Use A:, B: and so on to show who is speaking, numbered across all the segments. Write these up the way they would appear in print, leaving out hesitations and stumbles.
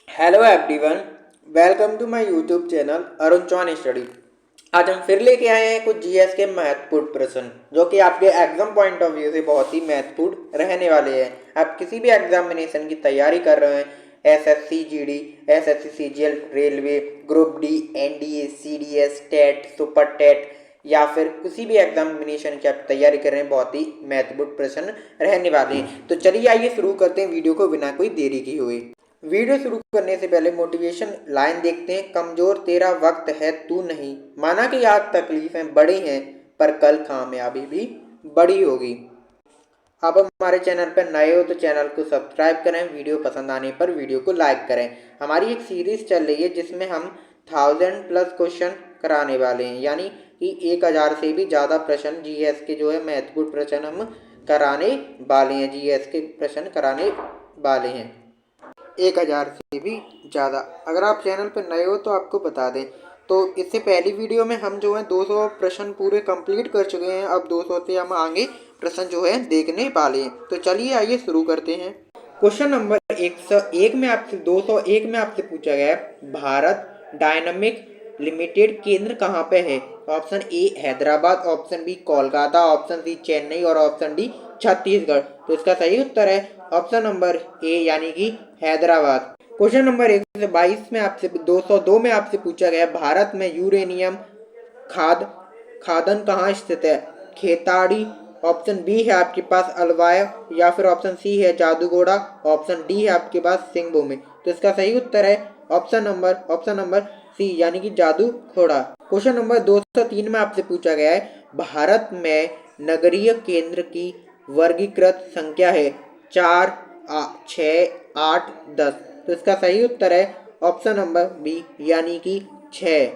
A: Hello everyone, welcome to my YouTube channel Arun Chauhan study. आज हम फिर लेके आए हैं कुछ जीएस के महत्वपूर्ण प्रश्न जो कि आपके एग्जाम पॉइंट ऑफ व्यू से बहुत ही महत्वपूर्ण रहने वाले हैं। आप किसी भी एग्जामिनेशन की तैयारी कर रहे हैं, SSC GD, SSC CGL, railway, group D, NDA, CDS, TET, super TET या फिर किसी भी एग्जामिनेशन की आप तैयारी कर रहे हैं, बहुत ही महत्वपूर्ण प्रश्न रहने वाले हैं। तो चलिए आइए शुरू करते हैं वीडियो को बिना कोई देरी की हुई। वीडियो शुरू करने से पहले मोटिवेशन लाइन देखते हैं। कमजोर तेरा वक्त है, तू नहीं। माना कि आज तकलीफें बड़ी हैं पर कल कामयाबी भी बड़ी होगी। आप हमारे चैनल पर नए हो तो चैनल को सब्सक्राइब करें, वीडियो पसंद आने पर वीडियो को लाइक करें। हमारी एक सीरीज चल रही है जिसमें हम 1000+ क्वेश्चन कराने वाले हैं, यानी कि 1000 से भी ज़्यादा प्रश्न जीएस के जो है महत्वपूर्ण प्रश्न हम कराने वाले हैं। जीएस के प्रश्न कराने वाले हैं 1000 से भी ज़्यादा। अगर आप चैनल पर नए हो तो आपको बता दें, तो इससे पहली वीडियो में हम जो है 200 प्रश्न पूरे कंप्लीट कर चुके हैं। अब 200 से हम आगे प्रश्न जो है देखने वाले हैं। तो चलिए आइए शुरू करते हैं। क्वेश्चन नंबर 101 में आपसे 201 में आपसे पूछा गया है, भारत डायनामिक लिमिटेड केंद्र कहाँ पे है? Option A Hyderabad, option B Kolkata, option C Chennai और ऑप्शन डी छत्तीसगढ़। तो इसका सही उत्तर है ऑप्शन नंबर ए, यानी कि हैदराबाद। क्वेश्चन नंबर 122 में आपसे 202 में आपसे पूछा गया, भारत में यूरेनियम खाद खादन कहाँ स्थित है? खेताड़ी, ऑप्शन बी है आपके पास अलवाय, या फिर ऑप्शन सी है जादूगोड़ा, ऑप्शन डी है आपके पास सिंगभूम में। तो इसका सही उत्तर है ऑप्शन नंबर सी, यानी कि जादू घोड़ा। क्वेश्चन नंबर 203 में आपसे पूछा गया है, भारत में नगरीय केंद्र की वर्गीकृत संख्या है 4, 6, 8, 10। तो इसका सही उत्तर है ऑप्शन नंबर बी, यानी कि 6।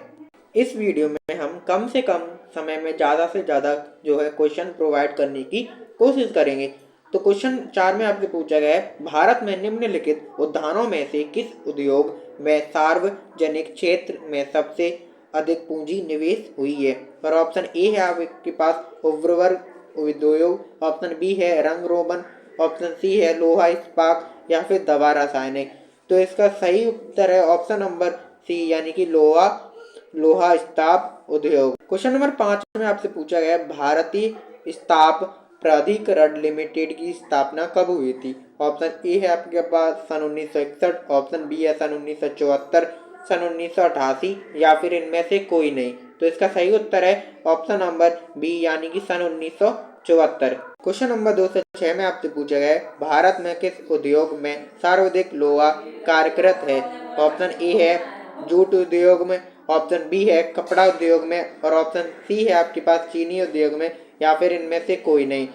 A: इस वीडियो में हम कम से कम समय में ज़्यादा से ज़्यादा जो है क्वेश्चन प्रोवाइड करने की कोशिश करेंगे। तो क्वेश्चन 4 में आपसे पूछा गया है, भारत में निम्नलिखित उद्यानों में से किस उद्योग में सार्वजनिक क्षेत्र में सबसे अधिक पूंजी निवेश हुई है? और ऑप्शन ए है आपके पास उर्वरक उद्योग, ऑप्शन बी है रंग रोगन, ऑप्शन सी है लोहा इस्पात या फिर दवा रासायनिक। तो इसका सही उत्तर है ऑप्शन नंबर सी, यानी कि लोहा इस्पात उद्योग। क्वेश्चन नंबर 5 में आपसे पूछा गया, भारतीय इस्पात प्राधिकरण लिमिटेड की स्थापना कब हुई थी? ऑप्शन ए है आपके पास सन 1961, ऑप्शन बी है सन 1974, सन 1988 या फिर इनमें से कोई नहीं। तो इसका सही उत्तर है ऑप्शन नंबर बी, यानी कि सन 1974। क्वेश्चन नंबर 206 में आपसे पूछा गया है, भारत में किस उद्योग में सर्वाधिक लोहा कार्यरत है? ऑप्शन ए है जूट उद्योग में, ऑप्शन बी है कपड़ा उद्योग में और ऑप्शन सी है आपके पास चीनी उद्योग में या फिर इनमें से कोई नहीं।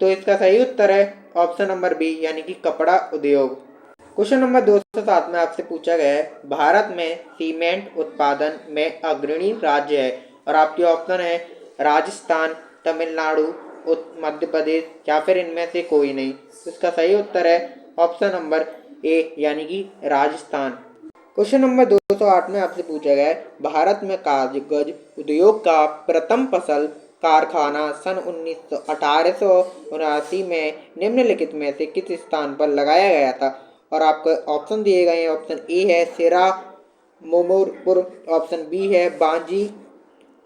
A: तो इसका सही उत्तर है ऑप्शन नंबर बी, यानी कि कपड़ा उद्योग। क्वेश्चन नंबर 207 में आपसे पूछा गया है, भारत में सीमेंट उत्पादन में अग्रणी राज्य है और आपके ऑप्शन है राजस्थान, तमिलनाडु, मध्य प्रदेश या फिर इनमें से कोई नहीं। तो इसका सही उत्तर है ऑप्शन नंबर ए, यानी कि राजस्थान। क्वेश्चन नंबर 208 में आपसे पूछा गया है, भारत में कागज उद्योग का प्रथम फसल कारखाना सन 1879 में निम्नलिखित में से किस स्थान पर लगाया गया था? और आपको ऑप्शन दिए गए हैं, ऑप्शन ए है सिरा मोमूरपुर, ऑप्शन बी है बांजी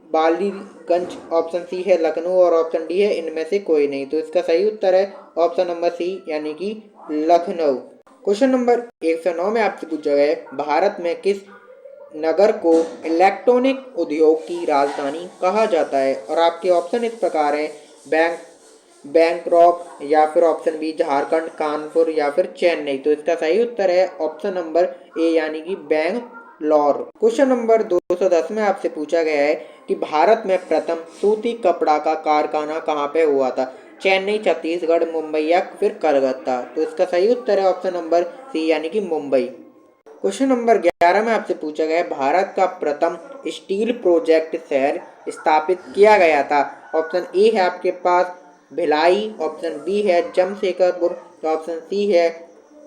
A: बालीगंज, ऑप्शन सी है लखनऊ और ऑप्शन डी है इनमें से कोई नहीं। तो इसका सही उत्तर है ऑप्शन नंबर सी, यानी कि लखनऊ। क्वेश्चन नंबर 109 में आपसे पूछा गया है, भारत में किस नगर को इलेक्ट्रॉनिक उद्योग की राजधानी कहा जाता है? और आपके ऑप्शन इस प्रकार हैं, बैंकॉक या फिर ऑप्शन बी झारखंड, कानपुर या फिर चेन्नई। तो इसका सही उत्तर है ऑप्शन नंबर ए, यानी कि बैंगलोर। क्वेश्चन नंबर 210 में आपसे पूछा गया है कि भारत में प्रथम सूती कपड़ा का कारखाना कहाँ पे हुआ था? चेन्नई, छत्तीसगढ़, मुंबई या फिर कलकत्ता। तो इसका सही उत्तर है ऑप्शन नंबर सी, यानी कि मुंबई। क्वेश्चन नंबर 11 में आपसे पूछा गया है, भारत का प्रथम स्टील प्रोजेक्ट शहर स्थापित किया गया था? ऑप्शन ए है आपके पास भिलाई, ऑप्शन बी है जमशेदपुर, ऑप्शन सी है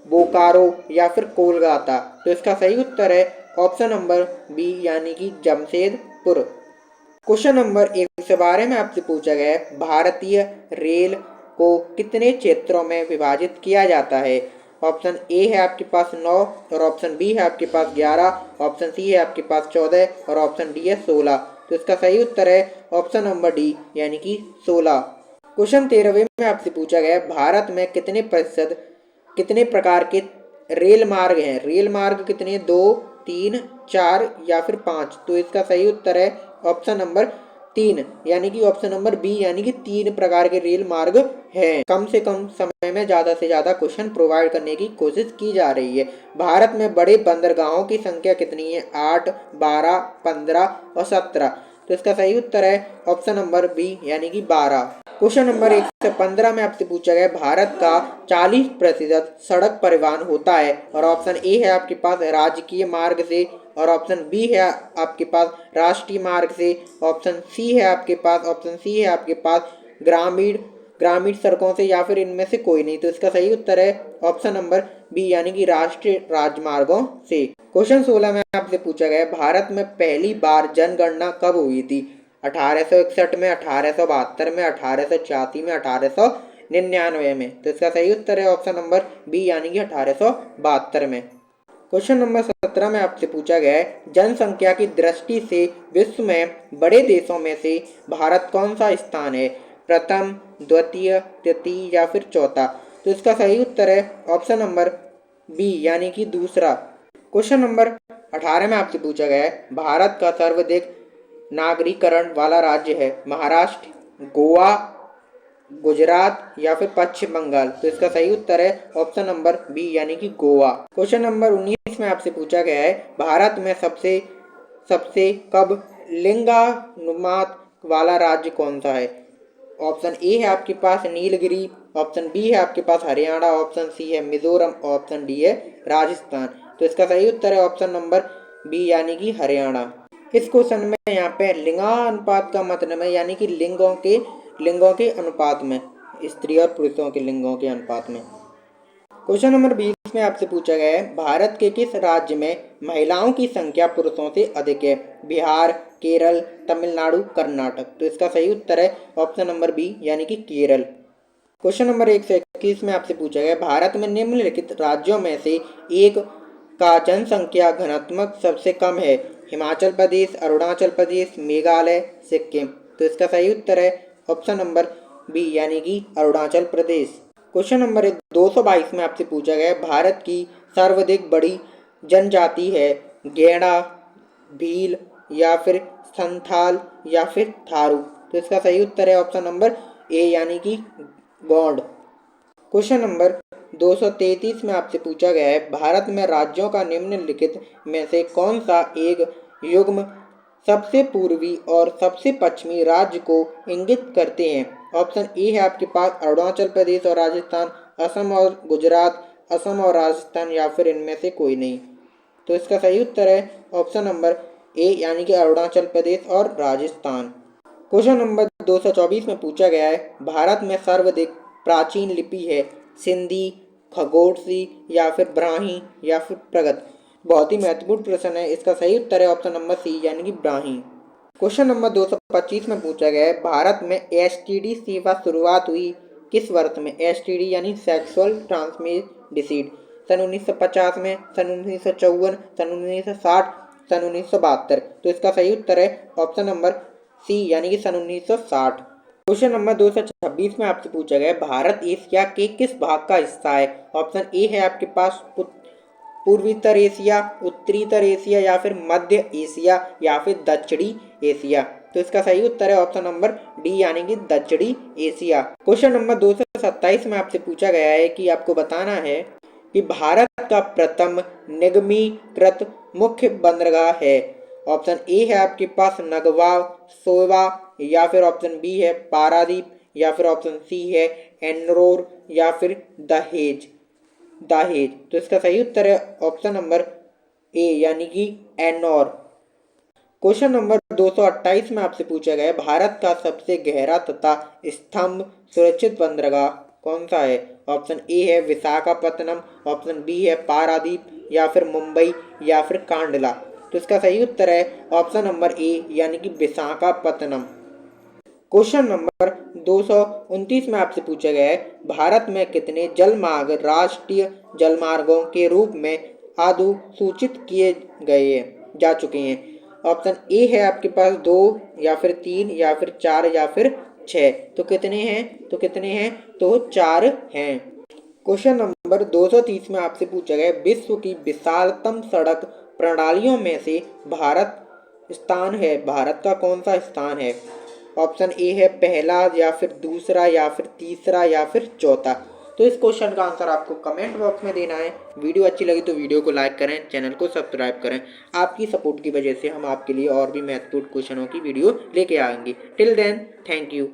A: बोकारो या फिर कोलकाता। तो इसका सही उत्तर है ऑप्शन नंबर बी, यानी कि जमशेदपुर। क्वेश्चन नंबर 112 में आपसे पूछा गया है, भारतीय रेल को कितने क्षेत्रों में विभाजित किया जाता है? ऑप्शन ए है आपके पास 9 और ऑप्शन बी है आपके पास 11, ऑप्शन सी है आपके पास 14 और ऑप्शन डी है 16। तो इसका सही उत्तर है ऑप्शन नंबर डी यानी कि 16। क्वेश्चन 13वें में आपसे पूछा गया है भारत में कितने प्रकार के रेल मार्ग हैं। रेल मार्ग कितने, 2, 3, 4 या फिर 5। तो इसका सही उत्तर है ऑप्शन नंबर 3 यानी कि ऑप्शन नंबर बी यानी कि 3 प्रकार के रेल मार्ग हैं। कम से कम समय में ज़्यादा से ज़्यादा क्वेश्चन प्रोवाइड करने की कोशिश की जा रही है। भारत में बड़े बंदरगाहों की संख्या कितनी है, 8, 12, 15 और 17। तो इसका सही उत्तर है ऑप्शन नंबर बी यानी कि 12। क्वेश्चन नंबर 115 में आपसे पूछा गया भारत का 40% सड़क परिवहन होता है और ऑप्शन ए है आपके पास राजकीय मार्ग से और ऑप्शन बी है आपके पास राष्ट्रीय मार्ग से, ऑप्शन सी है आपके पास ग्रामीण ग्रामीण सड़कों से या फिर इनमें से कोई नहीं। तो इसका सही उत्तर है ऑप्शन नंबर बी यानी कि राष्ट्रीय राजमार्गों से। क्वेश्चन 16 में आपसे पूछा गया भारत में पहली बार जनगणना कब हुई थी, 1861 में, 1872 में, 1886 में, 1899 में। तो इसका सही उत्तर है ऑप्शन नंबर बी यानी कि 1872 में। क्वेश्चन नंबर 17 में आपसे पूछा गया है जनसंख्या की दृष्टि से विश्व में बड़े देशों में से भारत कौन सा स्थान है, प्रथम, द्वितीय, तृतीय या फिर चौथा। तो इसका सही उत्तर है ऑप्शन नंबर बी यानी कि दूसरा। क्वेश्चन नंबर 18 में आपसे पूछा गया है भारत का सर्वाधिक नागरीकरण वाला राज्य है, महाराष्ट्र, गोवा, गुजरात या फिर पश्चिम बंगाल। तो इसका सही उत्तर है ऑप्शन नंबर बी यानी कि गोवा। क्वेश्चन नंबर 19 में आपसे पूछा गया है भारत में सबसे सबसे कब लिंगानुपात वाला राज्य कौन सा है, ऑप्शन ए है आपके पास नीलगिरी, ऑप्शन बी है आपके पास हरियाणा, ऑप्शन सी है मिजोरम, ऑप्शन डी है राजस्थान। तो इसका सही उत्तर है ऑप्शन नंबर बी यानी कि हरियाणा। इस क्वेश्चन में यहाँ पे लिंगानुपात का मतलब है यानी कि लिंगों के अनुपात में, स्त्री और पुरुषों के लिंगों के अनुपात में। क्वेश्चन नंबर 20 में आपसे पूछा गया है भारत के किस राज्य में महिलाओं की संख्या पुरुषों से अधिक है, बिहार, केरल, तमिलनाडु, कर्नाटक। तो इसका सही उत्तर है ऑप्शन नंबर बी यानी कि केरल। क्वेश्चन नंबर 121 में आपसे पूछा गया भारत में निम्नलिखित राज्यों में से एक का जनसंख्या घनत्व सबसे कम है, हिमाचल प्रदेश, अरुणाचल प्रदेश, मेघालय, सिक्किम। तो इसका सही उत्तर है ऑप्शन नंबर बी यानी कि अरुणाचल प्रदेश। क्वेश्चन नंबर 222 में आपसे पूछा गया भारत की सर्वाधिक बड़ी जनजाति है, गेंडा, भील या फिर संथाल या फिर थारू। तो इसका सही उत्तर है ऑप्शन नंबर ए यानी कि गौंड। क्वेश्चन नंबर 233 में आपसे पूछा गया है भारत में राज्यों का निम्नलिखित में से कौन सा एक युग्म सबसे पूर्वी और सबसे पश्चिमी राज्य को इंगित करते हैं, ऑप्शन ए है आपके पास अरुणाचल प्रदेश और राजस्थान, असम और गुजरात, असम और राजस्थान या फिर इनमें से कोई नहीं। तो इसका सही उत्तर है ऑप्शन नंबर ए यानी कि अरुणाचल प्रदेश और राजस्थान। क्वेश्चन नंबर 224 में पूछा गया है भारत में सर्वाधिक प्राचीन लिपि है, सिंधी, खगोड़सी या फिर ब्राह्मी या फिर प्रगत। बहुत ही महत्वपूर्ण प्रश्न है, इसका सही उत्तर है ऑप्शन नंबर सी यानी कि ब्राह्मी। क्वेश्चन नंबर 225 में पूछा गया है भारत में एसटीडी सेवा शुरुआत हुई किस वर्ष में, एसटीडी यानी सेक्सुअल ट्रांसमिटेड डिसीज, सन 1950 में, सन 1954, सन 1960, सन 1972। तो इसका सही उत्तर है ऑप्शन नंबर सी यानी कि सन 1960। क्वेश्चन नंबर 226 में आपसे पूछा गया भारत एशिया के किस भाग का हिस्सा है, ऑप्शन ए है आपके पास पूर्वीतर एशिया, उत्तरीतर एशिया या फिर मध्य एशिया या फिर दक्षिणी एशिया। तो इसका सही उत्तर है ऑप्शन नंबर डी यानी कि दक्षिणी एशिया। क्वेश्चन नंबर 227 में आपसे पूछा गया है कि आपको बताना है कि भारत का प्रथम निगमीकृत मुख्य बंदरगाह है, ऑप्शन ए है आपके पास नगवा सोवा या फिर ऑप्शन बी है पारादीप या फिर ऑप्शन सी है एनरोर या फिर दहेज। तो इसका सही उत्तर है ऑप्शन नंबर ए यानी कि एनोर। क्वेश्चन नंबर 228 में आपसे पूछा गया है भारत का सबसे गहरा तथा स्तंभ सुरक्षित बंदरगाह कौन सा है, ऑप्शन ए है विशाखापत्तनम, ऑप्शन बी है पारादीप या फिर मुंबई या फिर कांडला। तो इसका सही उत्तर है ऑप्शन नंबर ए यानी कि विशाखापत्तनम। क्वेश्चन नंबर 229 में आपसे पूछा गया है, भारत में कितने जलमार्ग राष्ट्रीय जलमार्गों के रूप में अधिसूचित किए गए जा चुके हैं? ऑप्शन ए है आपके पास 2 या फिर 3 या फिर 4 या फिर 6। तो कितने हैं? तो 4 हैं। क्वेश्चन नंबर 230 में आपसे पूछा गया है, विश्व की विशालतम सड़क प्रणालियों में से भारत का कौन सा स्थान है? ऑप्शन ए है पहला या फिर दूसरा या फिर तीसरा या फिर चौथा। तो इस क्वेश्चन का आंसर आपको कमेंट बॉक्स में देना है। वीडियो अच्छी लगी तो वीडियो को लाइक करें, चैनल को सब्सक्राइब करें। आपकी सपोर्ट की वजह से हम आपके लिए और भी महत्वपूर्ण क्वेश्चनों की वीडियो लेके आएंगे। Till then, thank you.